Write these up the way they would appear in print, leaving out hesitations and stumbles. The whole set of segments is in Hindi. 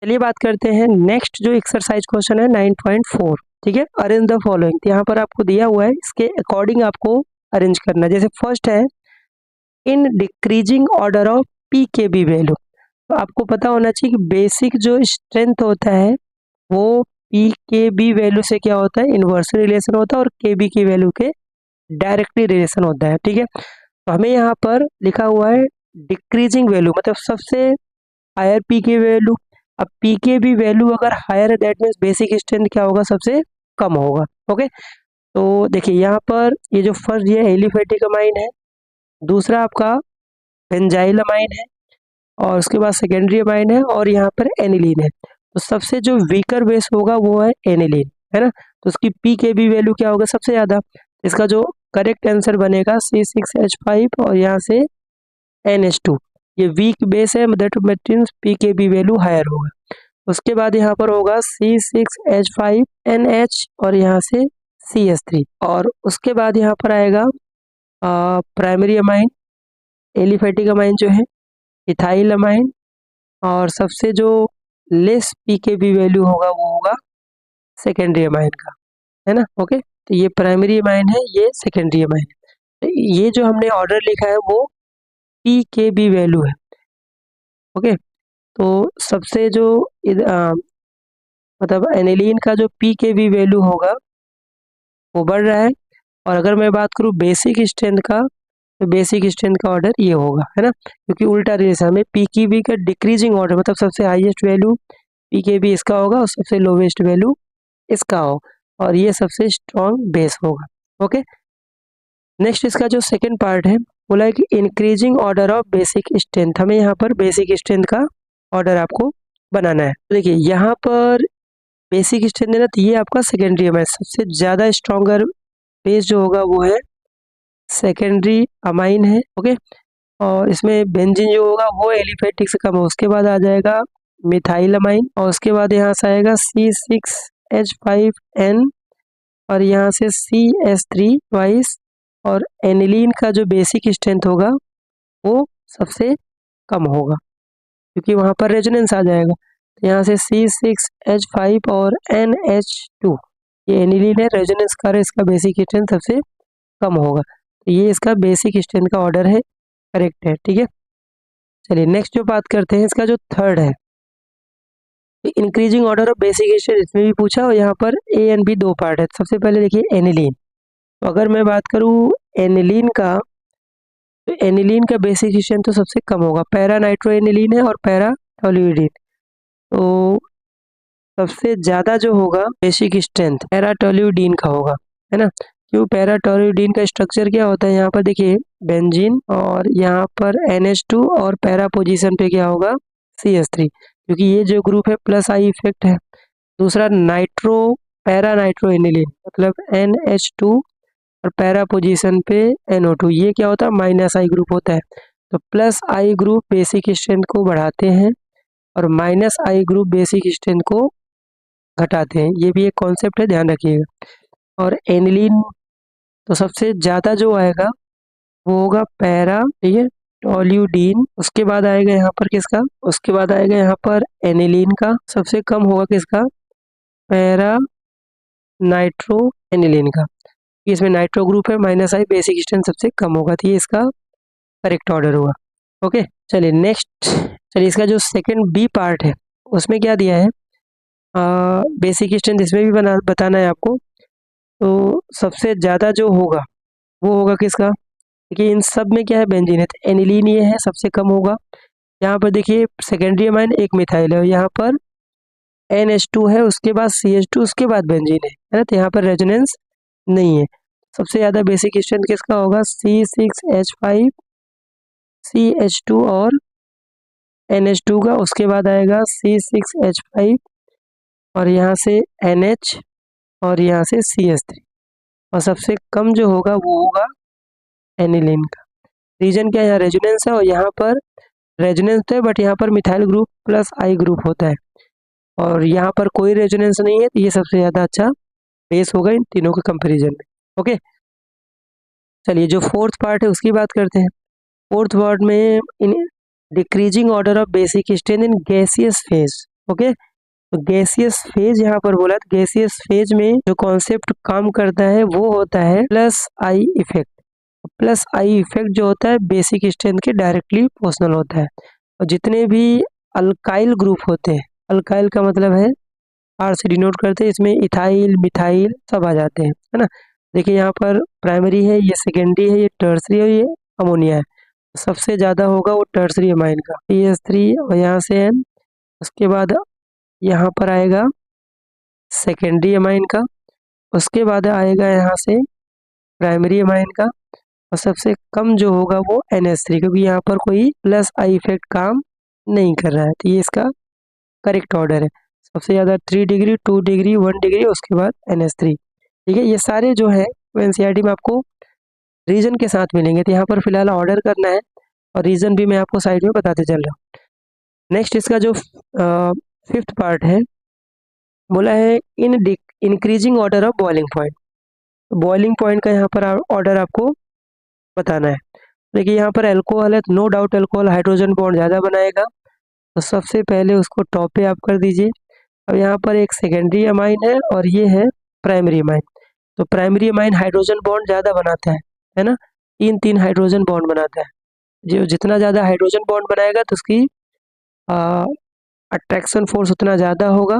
चलिए बात करते हैं नेक्स्ट जो एक्सरसाइज क्वेश्चन है 9.4। ठीक है, अरेंज द फॉलोइंग। यहाँ पर आपको दिया हुआ है, इसके अकॉर्डिंग आपको अरेंज करना है। जैसे फर्स्ट है in decreasing order of P के बी वैल्यू। तो आपको पता होना चाहिए कि बेसिक जो स्ट्रेंथ होता है वो पी के बी वैल्यू से क्या होता है, इन्वर्स रिलेशन होता है, और के बी की वैल्यू के डायरेक्टली रिलेशन होता है। ठीक है, तो हमें यहाँ पर लिखा हुआ है डिक्रीजिंग वैल्यू, मतलब सबसे हायर पी के वैल्यू। अब पी के बी वैल्यू अगर हायर है दैट मीन्स बेसिक स्ट्रेंथ क्या होगा, सबसे कम होगा। ओके, तो देखिए यहाँ पर ये जो फर्स्ट ये एलिफेटिक अमाइन है, दूसरा आपका बेंजाइल अमाइन है, और उसके बाद सेकेंडरी अमाइन है, और यहाँ पर एनिलीन है। तो सबसे जो वीकर बेस होगा वो है एनिलीन, है ना। तो उसकी पी के बी वैल्यू क्या होगा, सबसे ज़्यादा। इसका जो करेक्ट आंसर बनेगा C6H5 और यहाँ से NH2। ये वीक बेस है, दैट मीन्स पी के बी वैल्यू हायर होगा। उसके बाद यहाँ पर होगा C6H5NH और यहाँ से CH3, और उसके बाद यहाँ पर आएगा प्राइमरी अमाइन, एलिफेटिक अमाइन जो है, इथाइल अमाइन, और सबसे जो लेस पी के बी वैल्यू होगा वो होगा सेकेंडरी अमाइन का, है ना। ओके, तो ये प्राइमरी अमाइन है, ये सेकेंडरी अमाइन है। तो ये जो हमने ऑर्डर लिखा है वो पी के बी वैल्यू है। ओके, तो सबसे जो मतलब एनिलीन का जो पी के बी वैल्यू होगा वो बढ़ रहा है। और अगर मैं बात करूँ बेसिक स्ट्रेंथ का, तो बेसिक स्ट्रेंथ का ऑर्डर ये होगा, है ना, क्योंकि उल्टा रिलेशन में पी के बी का डिक्रीजिंग ऑर्डर, मतलब सबसे हाईएस्ट वैल्यू पी के बी इसका होगा और सबसे लोवेस्ट वैल्यू इसका हो, और ये सबसे स्ट्रॉन्ग बेस होगा। ओके, नेक्स्ट इसका जो सेकेंड पार्ट है बोला है कि increasing order of basic strength. हमें यहाँ पर बेसिक स्ट्रेंथ का ऑर्डर आपको बनाना है। तो देखिए यहाँ पर बेसिक स्ट्रेंथ है ना, तो ये आपका सेकेंडरी अमाइन, सबसे ज़्यादा स्ट्रॉन्गर बेस जो होगा वो है सेकेंडरी अमाइन है। ओके, और इसमें बेंजीन जो होगा वो एलिफेटिक से कम है। उसके बाद आ जाएगा मिथाइल अमाइन, और उसके बाद यहाँ से आएगा C6H5N, और यहाँ से CS3 ट्वाइस, और एनिलीन का जो बेसिक स्ट्रेंथ होगा वो सबसे कम होगा क्योंकि वहाँ पर रेजोनेंस आ जाएगा। तो यहाँ से C6H5 और NH2, ये एनिलीन है, रेजोनेंस कर इसका बेसिक स्ट्रेंथ सबसे कम होगा। तो ये इसका बेसिक स्ट्रेंथ का ऑर्डर है, करेक्ट है। ठीक है, चलिए नेक्स्ट जो बात करते हैं इसका जो थर्ड है increasing order of basic strength, इसमें भी पूछा, और यहाँ पर ए एंड बी दो पार्ट है। सबसे पहले देखिए एनिलीन। तो अगर मैं बात करूँ एनिलीन का, तो एनिलीन का बेसिक स्ट्रेंथ तो सबसे कम होगा, पैरा नाइट्रो एनिलीन है और पैरा टोल्यूडीन। तो सबसे ज़्यादा जो होगा बेसिक स्ट्रेंथ पैरा टोल्यूडीन का होगा, है ना। क्यों, पैरा टोल्यूडीन का स्ट्रक्चर क्या होता है, यहाँ पर देखिए बेंजीन, और यहाँ पर NH2, और पैरा पोजीशन पे क्या होगा CH3, क्योंकि ये जो ग्रुप है प्लस आई इफेक्ट है। दूसरा नाइट्रो, पैरा नाइट्रो एनिलीन मतलब NH2, और पैरा पोजीशन पे NO2, ये क्या होता है माइनस आई ग्रुप होता है। तो प्लस आई ग्रुप बेसिक स्ट्रेंथ को बढ़ाते हैं और माइनस आई ग्रुप बेसिक स्ट्रेंथ को घटाते हैं। ये भी एक कॉन्सेप्ट है, ध्यान रखिएगा। और एनिलीन तो सबसे ज़्यादा जो आएगा वो होगा पैरा, ठीक है, टोल्यूडीन। उसके बाद आएगा यहाँ पर किसका, उसके बाद आएगा यहाँ पर एनिलीन का। सबसे कम होगा किसका, पैरा नाइट्रो एनिलीन का। इसमें नाइट्रो ग्रुप है, माइनस आई, बेसिक स्ट्रेंथ सबसे कम होगा, तो ये इसका करेक्ट ऑर्डर होगा। ओके, चलिए नेक्स्ट, चलिए इसका जो सेकंड बी पार्ट है उसमें क्या दिया है, बेसिक स्ट्रेंथ इसमें भी बताना है आपको। तो सबसे ज़्यादा जो होगा वो होगा किसका, देखिए इन सब में क्या है बेंजीन है, तो एनिलीन ये है, सबसे कम होगा। यहाँ पर देखिए सेकेंडरी अमाइन एक मिथाइल है, यहाँ पर NH2 है, उसके बाद CH2, उसके बाद बेंजीन है ना, तो यहाँ पर रेजोनेंस नहीं है। सबसे ज़्यादा बेसिक स्ट्रेंथ किसका होगा, C6H5 CH2 और NH2 का। उसके बाद आएगा C6H5 और यहाँ से NH और यहाँ से CH3, और सबसे कम जो होगा वो होगा एनिलीन का। रीजन क्या है, यहाँ रेजोनेंस है, और यहाँ पर रेजोनेंस है बट यहाँ पर मिथाइल ग्रुप प्लस आई ग्रुप होता है, और यहाँ पर कोई रेजोनेंस नहीं है, तो ये सबसे ज़्यादा अच्छा बेस होगा इन तीनों के कंपैरिजन में। ओके, चलिए जो फोर्थ पार्ट है उसकी बात करते हैं। फोर्थ पार्ट में in decreasing order of basic strength in gaseous phase. Okay, तो गैसियस फेज यहाँ पर बोला, तो गैसियस फेज में जो कॉन्सेप्ट काम करता है वो होता है plus I effect. Plus I effect जो होता है बेसिक स्ट्रेंथ के डायरेक्टली प्रोपोर्शनल होता है। और जितने भी अल्काइल ग्रुप होते हैं, अल्काइल का मतलब है आर से डिनोट करते हैं, इसमें इथाइल मिथाइल सब आ जाते हैं, है ना। देखिए यहाँ पर प्राइमरी है, ये सेकेंडरी है, ये टर्सरी है, ये अमोनिया है। सबसे ज़्यादा होगा वो टर्सरी अमाइन का, PH3 और यहाँ से N। उसके बाद यहाँ पर आएगा सेकेंडरी अमाइन का, उसके बाद आएगा यहाँ से प्राइमरी अमाइन का, और सबसे कम जो होगा वो NH3, क्योंकि यहाँ पर कोई प्लस आई इफेक्ट काम नहीं कर रहा है। तो ये इसका करेक्ट ऑर्डर है। सबसे ज़्यादा 3 डिग्री, 2 डिग्री, 1 डिग्री, उसके बाद NH3। ठीक है, ये सारे जो है वो NCERT में आपको रीजन के साथ मिलेंगे। तो यहाँ पर फिलहाल ऑर्डर करना है और रीजन भी मैं आपको साइड में बताते चल रहा हूँ। नेक्स्ट इसका जो 5th पार्ट है, बोला है in increasing order of boiling point. Boiling point का यहाँ पर ऑर्डर आपको बताना है। देखिए यहाँ पर अल्कोहल है, तो no doubt alcohol hydrogen bond ज़्यादा बनाएगा, तो सबसे पहले उसको टॉप पे आप कर दीजिए। अब यहाँ पर एक सेकेंडरी अमाइन है और ये है प्राइमरी अमाइन। तो प्राइमरी अमाइन हाइड्रोजन बॉन्ड ज़्यादा बनाता है ना, 3 हाइड्रोजन बॉन्ड बनाता है। जो जितना ज़्यादा हाइड्रोजन बॉन्ड बनाएगा तो उसकी अट्रैक्शन फोर्स उतना ज़्यादा होगा,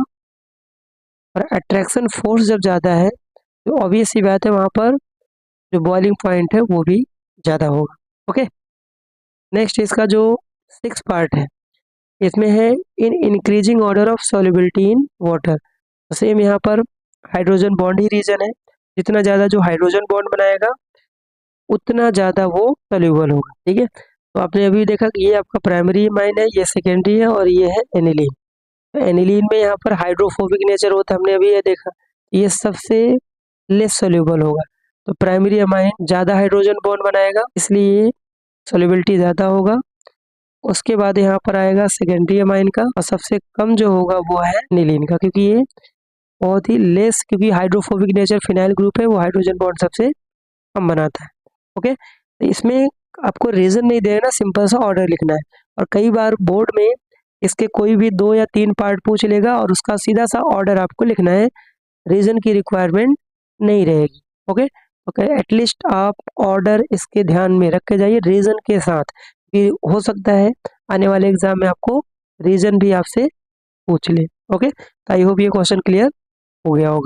और अट्रैक्शन फोर्स जब ज़्यादा है तो ऑब्वियस सी बात है वहाँ पर जो बॉइलिंग पॉइंट है वो भी ज़्यादा होगा। ओके, नेक्स्ट इसका जो 6th पार्ट है, इसमें है in increasing order of solubility in water. Same यहाँ पर हाइड्रोजन बॉन्ड ही रीजन है, जितना ज़्यादा जो हाइड्रोजन बॉन्ड बनाएगा उतना ज़्यादा वो सॉल्युबल होगा। ठीक है, तो आपने अभी देखा कि ये आपका प्राइमरी अमाइन है, ये सेकेंडरी है, और ये है एनिलीन। तो एनिलीन में यहाँ पर हाइड्रोफोबिक नेचर होता है, हमने अभी ये देखा, ये सबसे लेस सॉल्युबल होगा। तो प्राइमरी अमाइन ज़्यादा हाइड्रोजन बॉन्ड बनाएगा, इसलिए सॉल्युबिलिटी ज़्यादा होगा। उसके बाद यहाँ पर आएगा सेकेंडरी अमाइन का, और सबसे कम जो होगा वो है एनिलीन का, क्योंकि ये बहुत ही लेस, क्योंकि हाइड्रोफोबिक नेचर फिनाइल ग्रुप है, वो हाइड्रोजन बॉन्ड सबसे कम बनाता है। ओके, तो इसमें आपको रीजन नहीं देना, सिंपल सा ऑर्डर लिखना है। और कई बार बोर्ड में इसके कोई भी 2 या 3 पार्ट पूछ लेगा और उसका सीधा सा ऑर्डर आपको लिखना है, रीजन की रिक्वायरमेंट नहीं रहेगी। ओके, ओके, एटलीस्ट आप ऑर्डर इसके ध्यान में रख के जाइए रीजन के साथ, कि हो सकता है आने वाले एग्जाम में आपको रीजन भी आपसे पूछ ले। ओके, तो आई होप ये क्वेश्चन क्लियर हो गया होगा।